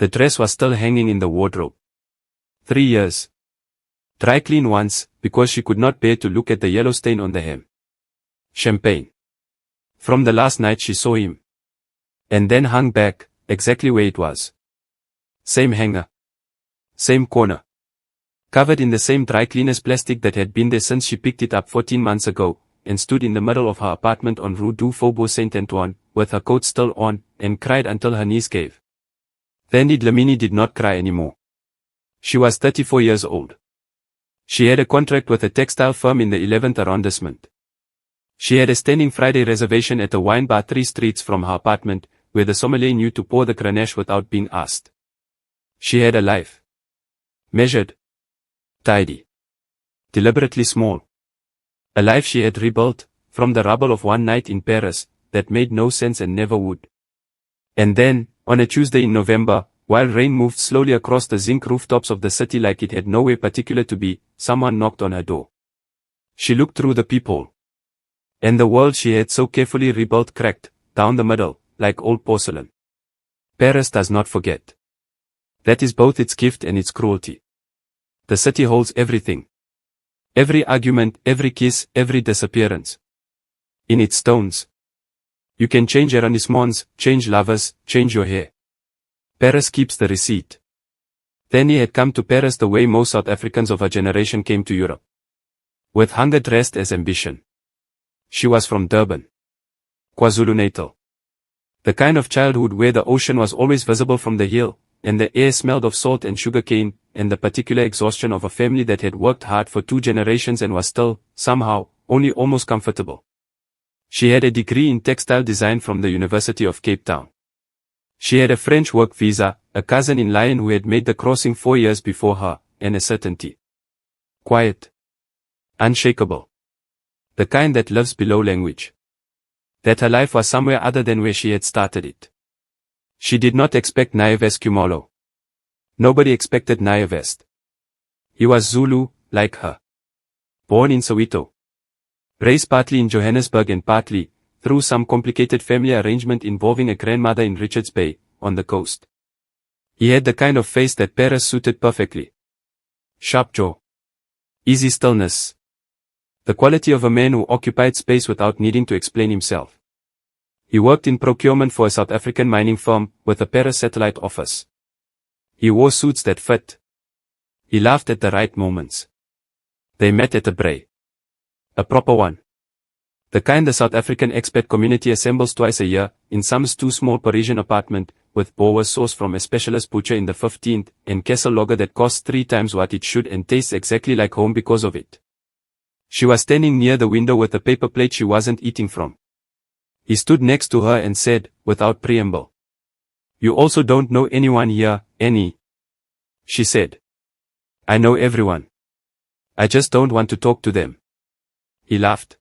The dress was still hanging in the wardrobe. 3 years. Dry clean once, because she could not bear to look at the yellow stain on the hem. Champagne. From the last night she saw him. And then hung back, exactly where it was. Same hanger. Same corner. Covered in the same dry cleaner's plastic that had been there since she picked it up 14 months ago, and stood in the middle of her apartment on Rue du Faubourg Saint-Antoine, with her coat still on, and cried until her knees gave. Thandi Dlamini did not cry anymore. She was 34 years old. She had a contract with a textile firm in the 11th arrondissement. She had a standing Friday reservation at a wine bar 3 streets from her apartment, where the sommelier knew to pour the Grenache without being asked. She had a life. Measured. Tidy. Deliberately small. A life she had rebuilt, from the rubble of one night in Paris, that made no sense and never would. And then, on a Tuesday in November, while rain moved slowly across the zinc rooftops of the city like it had nowhere particular to be, someone knocked on her door. She looked through the peephole. And the world she had so carefully rebuilt cracked, down the middle, like old porcelain. Paris does not forget. That is both its gift and its cruelty. The city holds everything. Every argument, every kiss, every disappearance. In its stones. You can change arrondissements, change lovers, change your hair. Paris keeps the receipt. Thandi had come to Paris the way most South Africans of her generation came to Europe. With hunger dressed as ambition. She was from Durban. KwaZulu-Natal. The kind of childhood where the ocean was always visible from the hill, and the air smelled of salt and sugarcane, and the particular exhaustion of a family that had worked hard for 2 generations and was still, somehow, only almost comfortable. She had a degree in textile design from the University of Cape Town. She had a French work visa, a cousin in Lyon who had made the crossing 4 years before her, and a certainty. Quiet. Unshakable. The kind that lives below language. That her life was somewhere other than where she had started it. She did not expect Nyovest Kumalo. Nobody expected Nyovest. He was Zulu, like her. Born in Soweto. Raised partly in Johannesburg and partly, through some complicated family arrangement involving a grandmother in Richards Bay, on the coast. He had the kind of face that Paris suited perfectly. Sharp jaw. Easy stillness. The quality of a man who occupied space without needing to explain himself. He worked in procurement for a South African mining firm, with a Paris satellite office. He wore suits that fit. He laughed at the right moments. They met at a braai. A proper one. The kind the South African expat community assembles twice a year, in some too small Parisian apartment, with boer sauce from a specialist butcher in the 15th, and Kessel lager that costs 3 times what it should and tastes exactly like home because of it. She was standing near the window with a paper plate she wasn't eating from. He stood next to her and said, without preamble. "You also don't know anyone here, Annie?" She said. "I know everyone. I just don't want to talk to them." He laughed.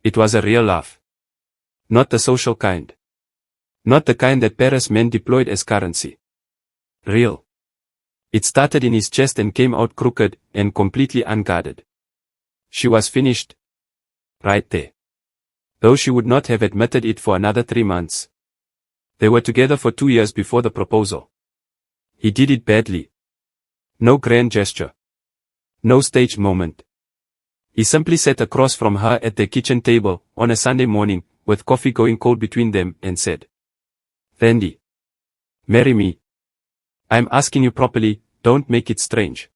It was a real laugh. Not the social kind. Not the kind that Paris men deployed as currency. Real. It started in his chest and came out crooked, and completely unguarded. She was finished. Right there. Though she would not have admitted it for another 3 months. They were together for 2 years before the proposal. He did it badly. No grand gesture. No staged moment. He simply sat across from her at their kitchen table, on a Sunday morning, with coffee going cold between them, and said, "Thandi. Marry me. I'm asking you properly, don't make it strange."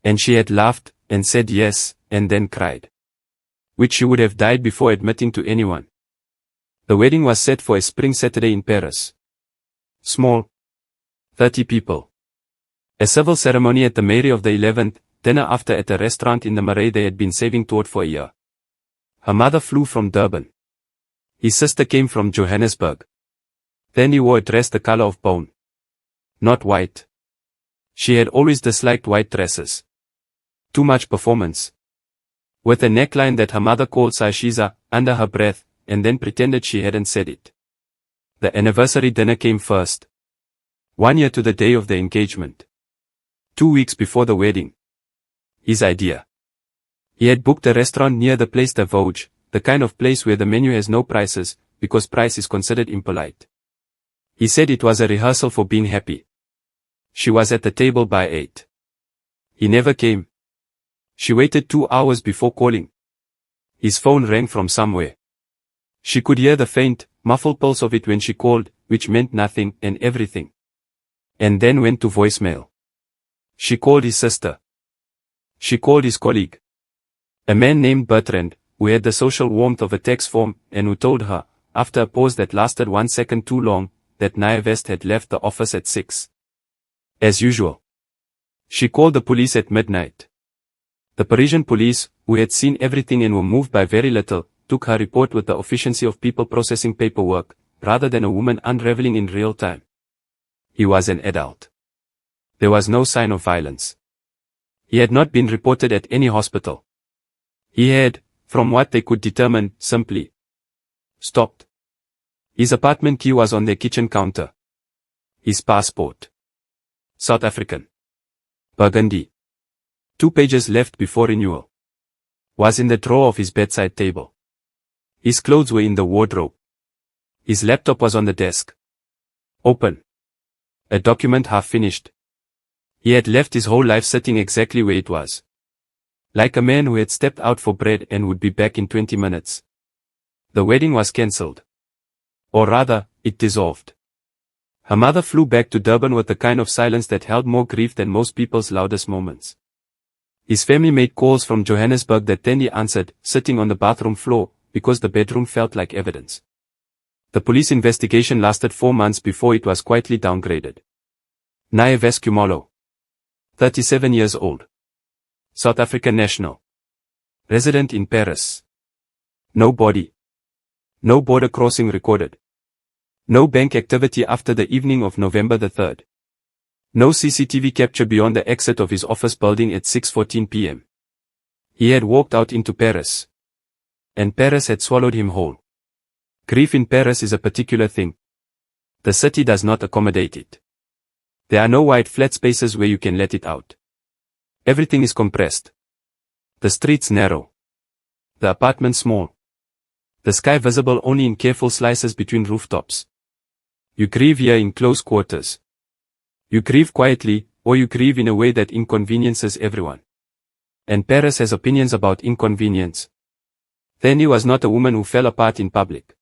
And she had laughed, and said yes, and then cried. Which she would have died before admitting to anyone. The wedding was set for a spring Saturday in Paris. Small. 30 people. A civil ceremony at the mairie of the 11th, dinner after at a restaurant in the Marais they had been saving toward for a year. Her mother flew from Durban. His sister came from Johannesburg. Then he wore a dress the color of bone. Not white. She had always disliked white dresses. Too much performance. With a neckline that her mother called Saishiza, under her breath, and then pretended she hadn't said it. The anniversary dinner came first. 1 year to the day of the engagement. 2 weeks before the wedding. His idea. He had booked a restaurant near the Place de Vosges, the kind of place where the menu has no prices, because price is considered impolite. He said it was a rehearsal for being happy. She was at the table by 8. He never came. She waited 2 hours before calling. His phone rang from somewhere. She could hear the faint, muffled pulse of it when she called, which meant nothing and everything. And then went to voicemail. She called his sister. She called his colleague. A man named Bertrand, who had the social warmth of a tax form, and who told her, after a pause that lasted 1 second too long, that Nyovest had left the office at 6. As usual. She called the police at midnight. The Parisian police, who had seen everything and were moved by very little, took her report with the efficiency of people processing paperwork, rather than a woman unraveling in real time. He was an adult. There was no sign of violence. He had not been reported at any hospital. He had, from what they could determine, simply stopped. His apartment key was on their kitchen counter. His passport. South African. Burgundy. 2 pages left before renewal. Was in the drawer of his bedside table. His clothes were in the wardrobe. His laptop was on the desk. Open. A document half finished. He had left his whole life sitting exactly where it was. Like a man who had stepped out for bread and would be back in 20 minutes. The wedding was cancelled. Or rather, it dissolved. Her mother flew back to Durban with the kind of silence that held more grief than most people's loudest moments. His family made calls from Johannesburg that Thandi answered, sitting on the bathroom floor, because the bedroom felt like evidence. The police investigation lasted 4 months before it was quietly downgraded. Nyovest Kumalo. 37 years old. South African national. Resident in Paris. No body. No border crossing recorded. No bank activity after the evening of November the 3rd. No CCTV capture beyond the exit of his office building at 6:14 p.m. He had walked out into Paris. And Paris had swallowed him whole. Grief in Paris is a particular thing. The city does not accommodate it. There are no wide flat spaces where you can let it out. Everything is compressed. The streets narrow. The apartment small. The sky visible only in careful slices between rooftops. You grieve here in close quarters. You grieve quietly, or you grieve in a way that inconveniences everyone. And Paris has opinions about inconvenience. Thandi was not a woman who fell apart in public.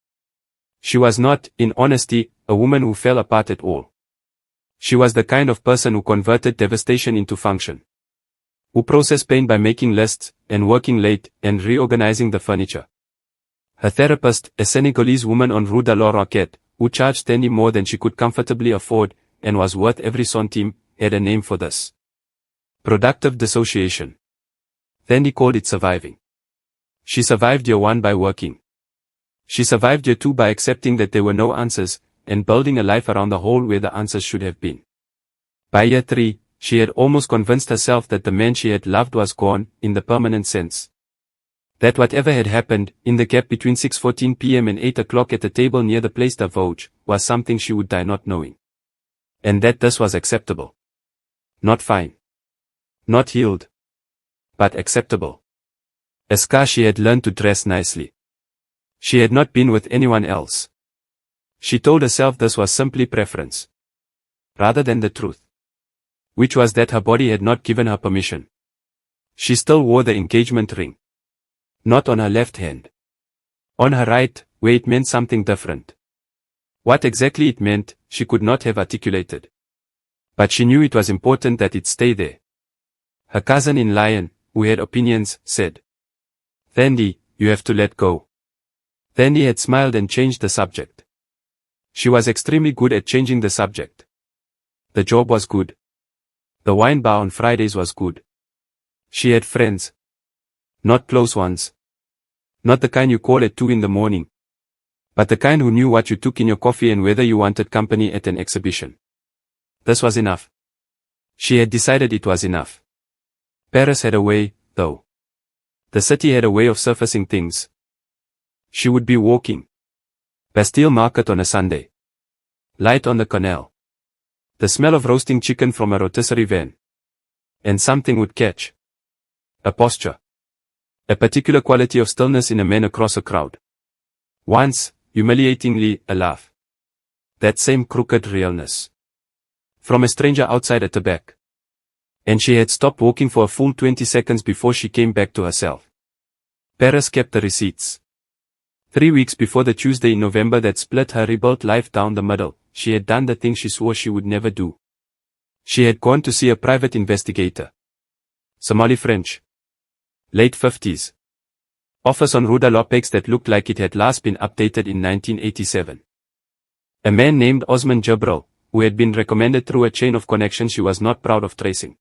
She was not, in honesty, a woman who fell apart at all. She was the kind of person who converted devastation into function. Who processed pain by making lists, and working late, and reorganizing the furniture. Her therapist, a Senegalese woman on Rue de la Roquette, who charged Thandi more than she could comfortably afford, and was worth every centime, had a name for this. Productive dissociation. Thandi called it surviving. She survived year 1 by working. She survived year 2 by accepting that there were no answers, and building a life around the hole where the answers should have been. By year 3, she had almost convinced herself that the man she had loved was gone, in the permanent sense. That whatever had happened, in the gap between 6:14 p.m. and 8 o'clock at the table near the Place des Vosges, was something she would die not knowing. And that this was acceptable. Not fine. Not healed. But acceptable. A scar she had learned to dress nicely. She had not been with anyone else. She told herself this was simply preference. Rather than the truth. Which was that her body had not given her permission. She still wore the engagement ring. Not on her left hand. On her right, where it meant something different. What exactly it meant, she could not have articulated. But she knew it was important that it stay there. Her cousin in Lyon, who had opinions, said, "Thandi, you have to let go." Thandi had smiled and changed the subject. She was extremely good at changing the subject. The job was good. The wine bar on Fridays was good. She had friends. Not close ones. Not the kind you call at 2 in the morning. But the kind who knew what you took in your coffee and whether you wanted company at an exhibition. This was enough. She had decided it was enough. Paris had a way, though. The city had a way of surfacing things. She would be walking. Bastille Market on a Sunday. Light on the canal. The smell of roasting chicken from a rotisserie van. And something would catch. A posture. A particular quality of stillness in a man across a crowd. Once, humiliatingly, a laugh. That same crooked realness. From a stranger outside at the back. And she had stopped walking for a full 20 seconds before she came back to herself. Paris kept the receipts. 3 weeks before the Tuesday in November that split her rebuilt life down the middle, she had done the thing she swore she would never do. She had gone to see a private investigator. Somali French. Late 50s. Office on Rue de l'Opex that looked like it had last been updated in 1987. A man named Osman Jibril, who had been recommended through a chain of connections she was not proud of tracing.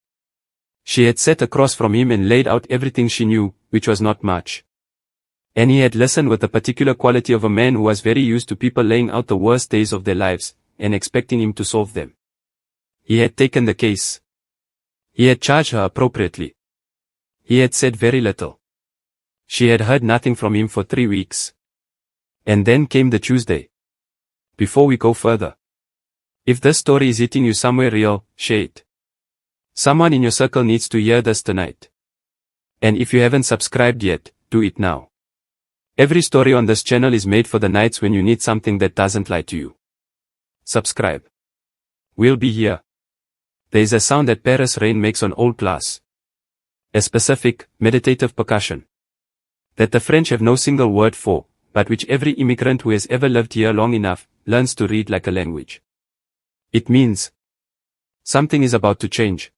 She had sat across from him and laid out everything she knew, which was not much. And he had listened with the particular quality of a man who was very used to people laying out the worst days of their lives, and expecting him to solve them. He had taken the case. He had charged her appropriately. He had said very little. She had heard nothing from him for 3 weeks. And then came the Tuesday. Before we go further. If this story is hitting you somewhere real, share it. Someone in your circle needs to hear this tonight. And if you haven't subscribed yet, do it now. Every story on this channel is made for the nights when you need something that doesn't lie to you. Subscribe. We'll be here. There is a sound that Paris rain makes on old glass. A specific, meditative percussion. That the French have no single word for, but which every immigrant who has ever lived here long enough, learns to read like a language. It means something is about to change.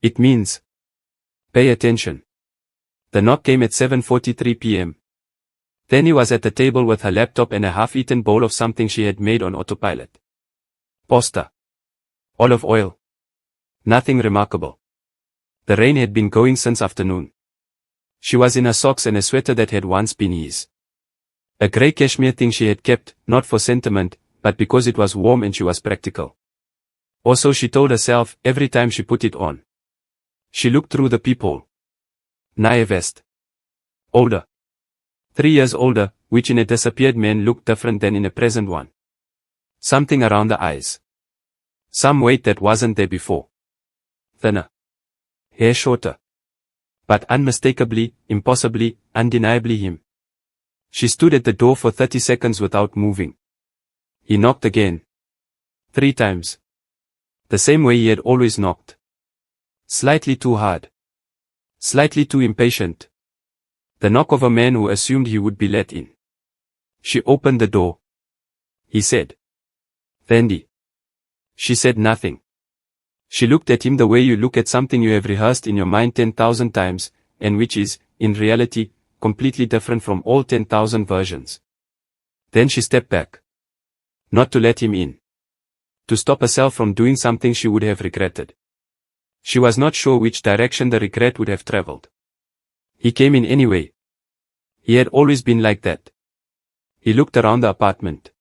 It means pay attention. The knock came at 7:43 p.m. Thandi was at the table with her laptop and a half-eaten bowl of something she had made on autopilot. Pasta. Olive oil. Nothing remarkable. The rain had been going since afternoon. She was in her socks and a sweater that had once been his. A grey cashmere thing she had kept, not for sentiment, but because it was warm and she was practical. Or so she told herself every time she put it on. She looked through the peephole. Nyovest. Older. 3 years older, which in a disappeared man looked different than in a present one. Something around the eyes. Some weight that wasn't there before. Thinner. Hair shorter. But unmistakably, impossibly, undeniably him. She stood at the door for 30 seconds without moving. He knocked again. 3 times. The same way he had always knocked. Slightly too hard. Slightly too impatient. The knock of a man who assumed he would be let in. She opened the door. He said. Thandi. She said nothing. She looked at him the way you look at something you have rehearsed in your mind 10,000 times, and which is, in reality, completely different from all 10,000 versions. Then she stepped back. Not to let him in. To stop herself from doing something she would have regretted. She was not sure which direction the regret would have traveled. He came in anyway. He had always been like that. He looked around the apartment.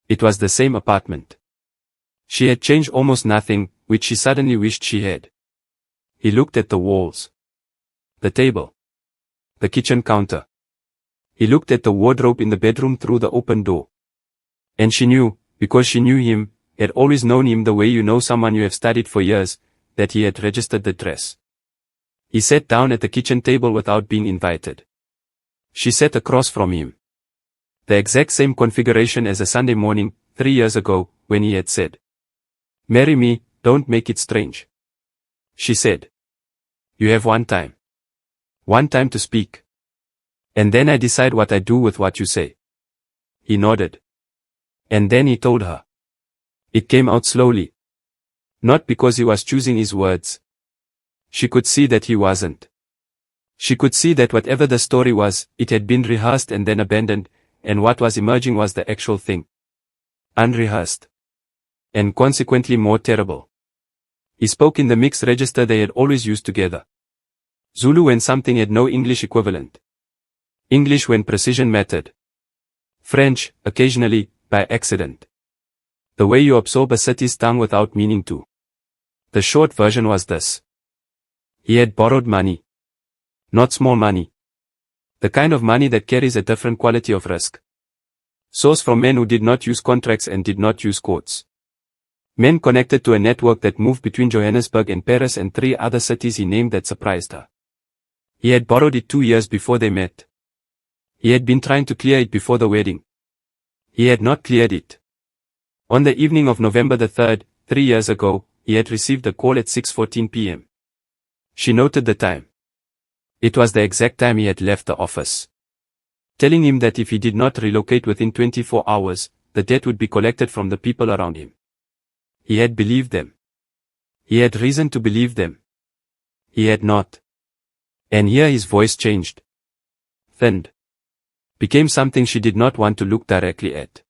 It was the same apartment. She had changed almost nothing, which she suddenly wished she had. He looked at the walls. The table. The kitchen counter. He looked at the wardrobe in the bedroom through the open door. And she knew, because she knew him, had always known him the way you know someone you have studied for years, that he had registered the dress. He sat down at the kitchen table without being invited. She sat across from him. The exact same configuration as a Sunday morning, 3 years ago, when he had said, "Marry me, don't make it strange." She said, "You have one time. One time to speak. And then I decide what I do with what you say." He nodded. And then he told her. It came out slowly. Not because he was choosing his words. She could see that he wasn't. She could see that whatever the story was, it had been rehearsed and then abandoned, and what was emerging was the actual thing. Unrehearsed. And consequently more terrible. He spoke in the mixed register they had always used together. Zulu when something had no English equivalent. English when precision mattered. French, occasionally, by accident. The way you absorb a city's tongue without meaning to. The short version was this. He had borrowed money. Not small money. The kind of money that carries a different quality of risk. Sourced from men who did not use contracts and did not use courts. Men connected to a network that moved between Johannesburg and Paris and 3 other cities he named that surprised her. He had borrowed it 2 years before they met. He had been trying to clear it before the wedding. He had not cleared it. On the evening of November the 3rd, 3 years ago, he had received a call at 6:14 p.m. She noted the time. It was the exact time he had left the office, telling him that if he did not relocate within 24 hours, the debt would be collected from the people around him. He had believed them. He had reason to believe them. He had not. And here his voice changed. Thinned. Became something she did not want to look directly at.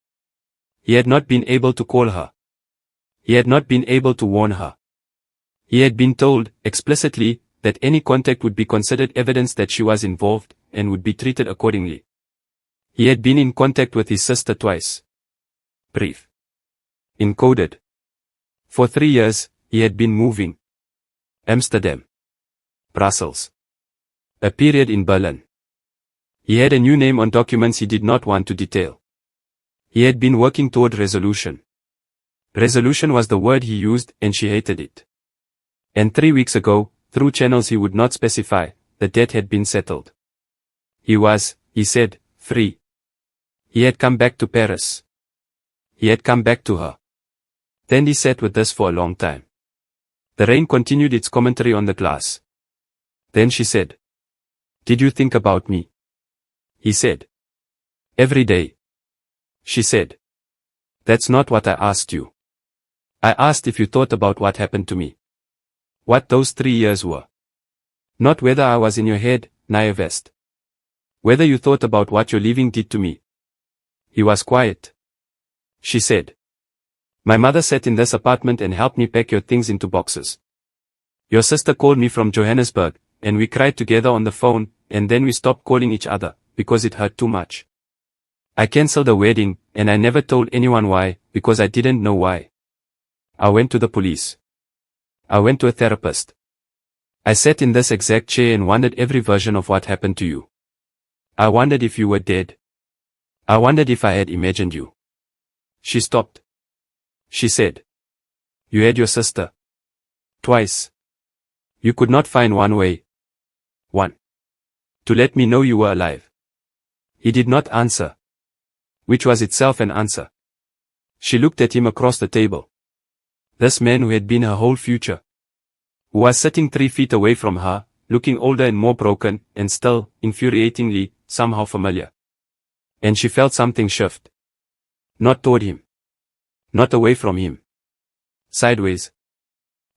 He had not been able to call her. He had not been able to warn her. He had been told, explicitly, that any contact would be considered evidence that she was involved, and would be treated accordingly. He had been in contact with his sister twice. Brief. Encoded. For 3 years, he had been moving. Amsterdam. Brussels. A period in Berlin. He had a new name on documents he did not want to detail. He had been working toward resolution. Resolution was the word he used, and she hated it. And 3 weeks ago, through channels he would not specify, the debt had been settled. He was, he said, free. He had come back to Paris. He had come back to her. Thandi sat with this for a long time. The rain continued its commentary on the glass. Then she said, "Did you think about me?" He said, "Every day." She said, "That's not what I asked you. I asked if you thought about what happened to me. What those 3 years were. Not whether I was in your head, Nyovest. Whether you thought about what your leaving did to me." He was quiet. She said, "My mother sat in this apartment and helped me pack your things into boxes. Your sister called me from Johannesburg, and we cried together on the phone, and then we stopped calling each other, because it hurt too much. I cancelled the wedding, and I never told anyone why, because I didn't know why. I went to the police. I went to a therapist. I sat in this exact chair and wondered every version of what happened to you. I wondered if you were dead. I wondered if I had imagined you." She stopped. She said, "You had your sister. Twice. You could not find one way. One. To let me know you were alive." He did not answer. Which was itself an answer. She looked at him across the table. This man who had been her whole future. Who was sitting 3 feet away from her, looking older and more broken, and still, infuriatingly, somehow familiar. And she felt something shift. Not toward him. Not away from him. Sideways.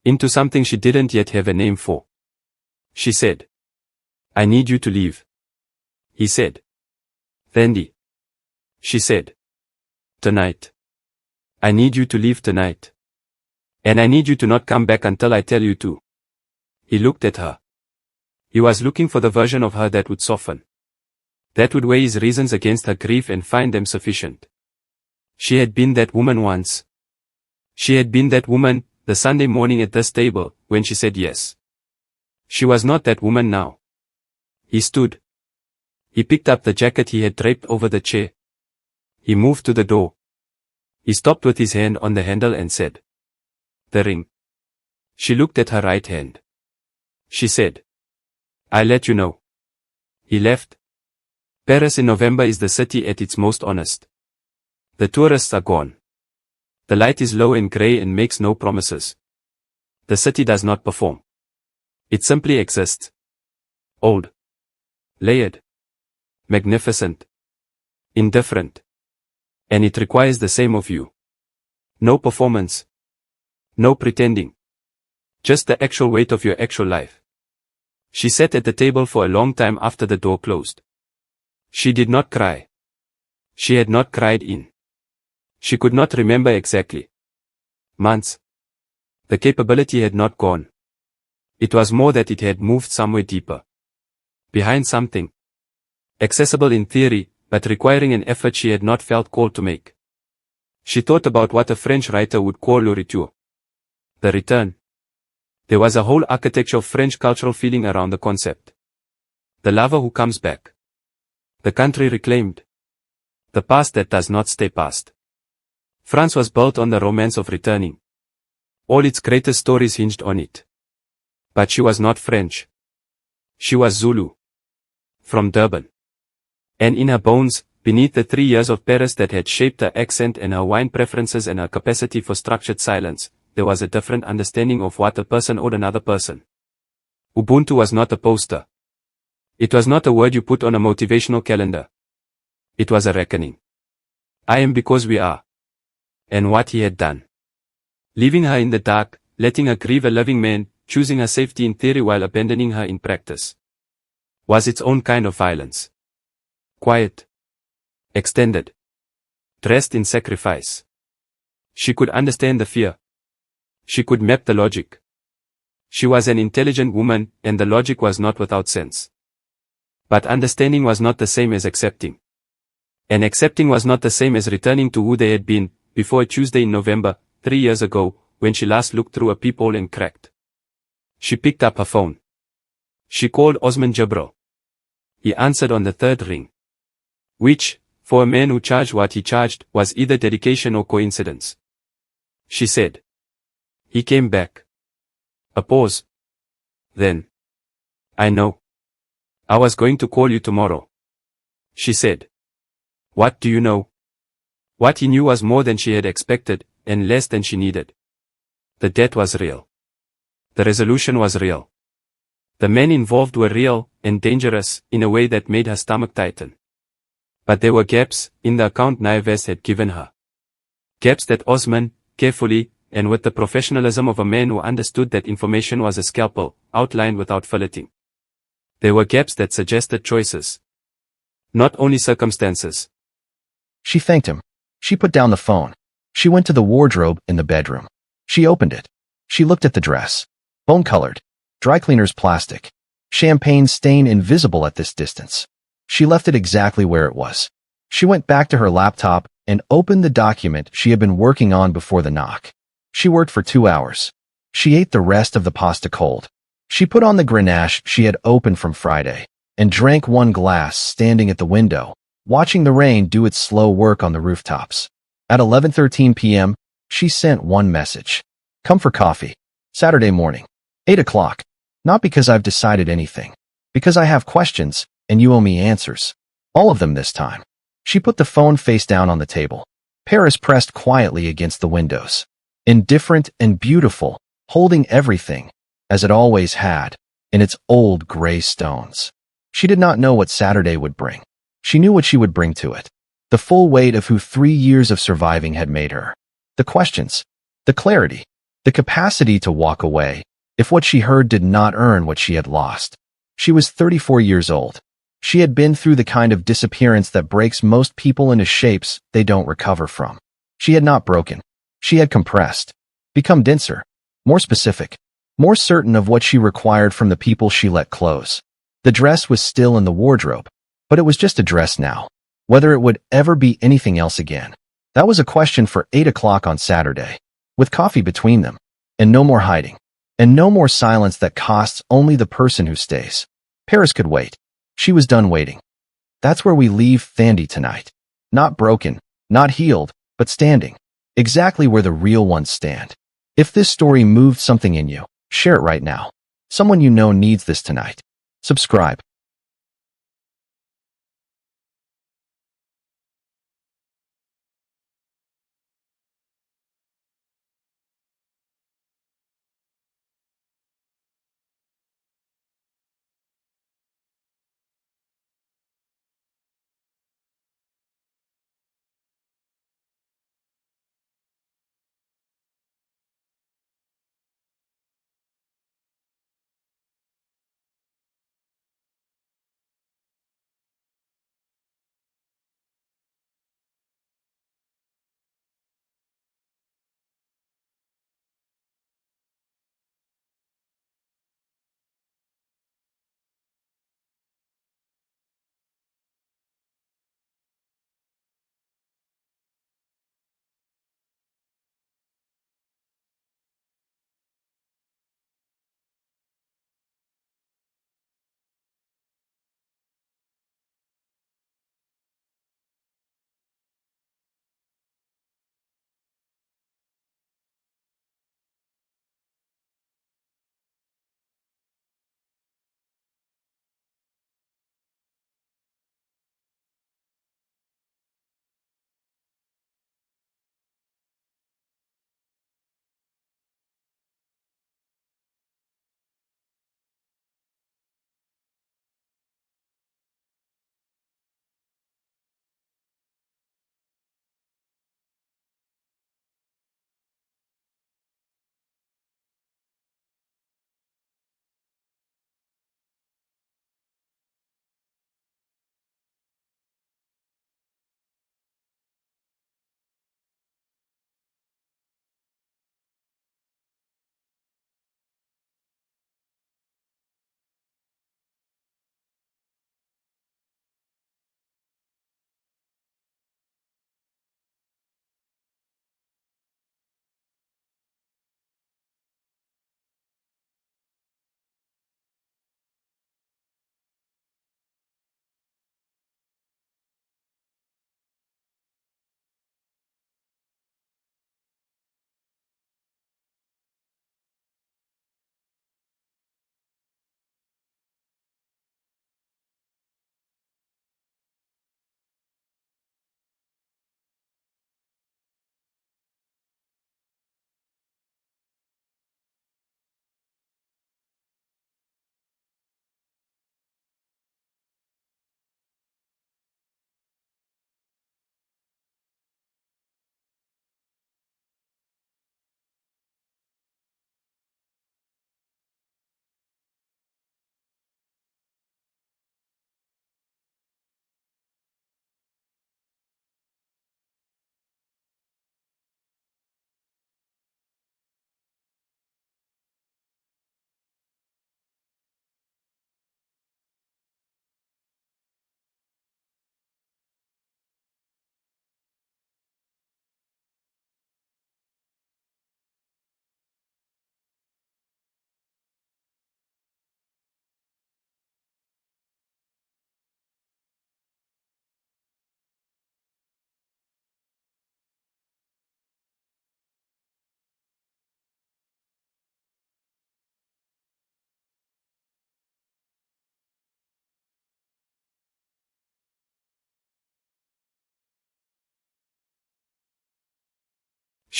Into something she didn't yet have a name for. She said, "I need you to leave." He said, "Thandi." She said, "Tonight. I need you to leave tonight. And I need you to not come back until I tell you to." He looked at her. He was looking for the version of her that would soften. That would weigh his reasons against her grief and find them sufficient. She had been that woman once. She had been that woman, the Sunday morning at this table, when she said yes. She was not that woman now. He stood. He picked up the jacket he had draped over the chair. He moved to the door. He stopped with his hand on the handle and said, "The ring." She looked at her right hand. She said, "I'll let you know." He left. Paris in November is the city at its most honest. The tourists are gone. The light is low and grey and makes no promises. The city does not perform. It simply exists. Old. Layered. Magnificent. Indifferent. And it requires the same of you. No performance. No pretending. Just the actual weight of your actual life. She sat at the table for a long time after the door closed. She did not cry. She had not cried in. She could not remember exactly. Months. The capability had not gone. It was more that it had moved somewhere deeper. Behind something. Accessible in theory, but requiring an effort she had not felt called to make. She thought about what a French writer would call le retour. The return. There was a whole architecture of French cultural feeling around the concept. The lover who comes back. The country reclaimed. The past that does not stay past. France was built on the romance of returning. All its greatest stories hinged on it. But she was not French. She was Zulu. From Durban. And in her bones, beneath the 3 years of Paris that had shaped her accent and her wine preferences and her capacity for structured silence, there was a different understanding of what a person owed another person. Ubuntu was not a poster. It was not a word you put on a motivational calendar. It was a reckoning. I am because we are. And what he had done. Leaving her in the dark, letting her grieve a living man, choosing her safety in theory while abandoning her in practice, was its own kind of violence. Quiet. Extended. Dressed in sacrifice. She could understand the fear. She could map the logic. She was an intelligent woman, and the logic was not without sense. But understanding was not the same as accepting. And accepting was not the same as returning to who they had been, before a Tuesday in November, 3 years ago, when she last looked through a peephole and cracked. She picked up her phone. She called Osman Jabro. He answered on the third ring. Which, for a man who charged what he charged, was either dedication or coincidence. She said. He came back. A pause. Then. I know. I was going to call you tomorrow. She said. What do you know? What he knew was more than she had expected, and less than she needed. The debt was real. The resolution was real. The men involved were real, and dangerous, in a way that made her stomach tighten. But there were gaps, in the account Nyovest had given her. Gaps that Osman, carefully, and with the professionalism of a man who understood that information was a scalpel, outlined without filleting. There were gaps that suggested choices. Not only circumstances. She thanked him. She put down the phone. She went to the wardrobe in the bedroom. She opened it. She looked at the dress. Bone-colored. Dry cleaner's plastic. Champagne stain invisible at this distance. She left it exactly where it was. She went back to her laptop and opened the document she had been working on before the knock. She worked for 2 hours. She ate the rest of the pasta cold. She put on the Grenache she had opened from Friday and drank one glass standing at the window, watching the rain do its slow work on the rooftops. At 11:13 p.m., she sent one message. Come for coffee. Saturday morning. 8 o'clock. Not because I've decided anything. Because I have questions, and you owe me answers. All of them this time. She put the phone face down on the table. Paris pressed quietly against the windows. Indifferent and beautiful, holding everything, as it always had, in its old gray stones. She did not know what Saturday would bring. She knew what she would bring to it. The full weight of who 3 years of surviving had made her. The questions. The clarity. The capacity to walk away, if what she heard did not earn what she had lost. She was 34 years old. She had been through the kind of disappearance that breaks most people into shapes they don't recover from. She had not broken. She had compressed. Become denser. More specific. More certain of what she required from the people she let close. The dress was still in the wardrobe, but it was just a dress now. Whether it would ever be anything else again. That was a question for 8 o'clock on Saturday. With coffee between them. And no more hiding. And no more silence that costs only the person who stays. Paris could wait. She was done waiting. That's where we leave Thandi tonight. Not broken, not healed, but standing. Exactly where the real ones stand. If this story moved something in you, share it right now. Someone you know needs this tonight. Subscribe.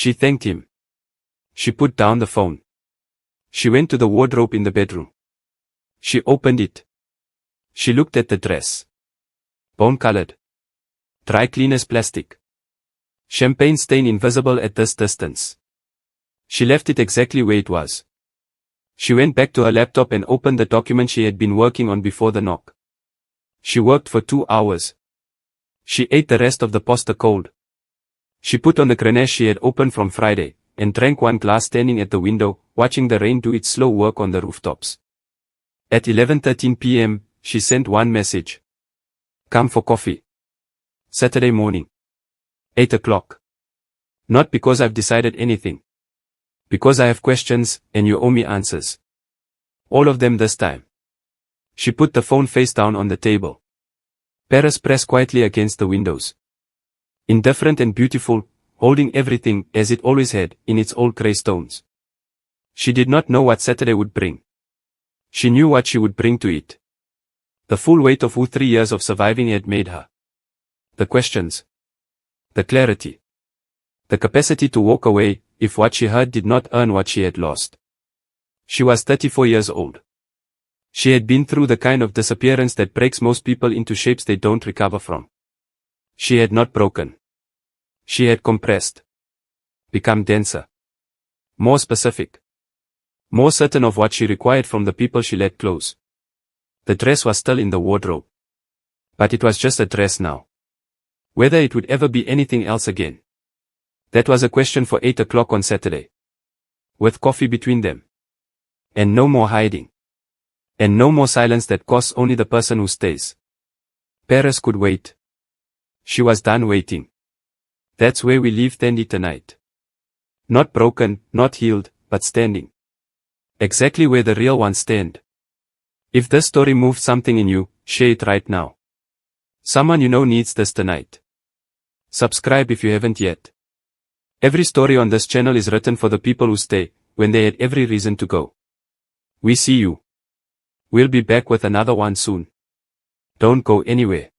She thanked him. She put down the phone. She went to the wardrobe in the bedroom. She opened it. She looked at the dress. Bone-colored. Dry cleaner's plastic. Champagne stain invisible at this distance. She left it exactly where it was. She went back to her laptop and opened the document she had been working on before the knock. She worked for 2 hours. She ate the rest of the pasta cold. She put on the Grenache she had opened from Friday, and drank one glass standing at the window, watching the rain do its slow work on the rooftops. At 11:13 p.m., she sent one message. Come for coffee. Saturday morning. 8 o'clock. Not because I've decided anything. Because I have questions, and you owe me answers. All of them this time. She put the phone face down on the table. Paris pressed quietly against the windows. Indifferent and beautiful, holding everything, as it always had, in its old grey stones. She did not know what Saturday would bring. She knew what she would bring to it. The full weight of who 3 years of surviving had made her. The questions. The clarity. The capacity to walk away, if what she heard did not earn what she had lost. She was 34 years old. She had been through the kind of disappearance that breaks most people into shapes they don't recover from. She had not broken. She had compressed. Become denser. More specific. More certain of what she required from the people she let close. The dress was still in the wardrobe. But it was just a dress now. Whether it would ever be anything else again. That was a question for 8 o'clock on Saturday. With coffee between them. And no more hiding. And no more silence that costs only the person who stays. Paris could wait. She was done waiting. That's where we leave Thandi tonight. Not broken, not healed, but standing. Exactly where the real ones stand. If this story moved something in you, share it right now. Someone you know needs this tonight. Subscribe if you haven't yet. Every story on this channel is written for the people who stay, when they had every reason to go. We see you. We'll be back with another one soon. Don't go anywhere.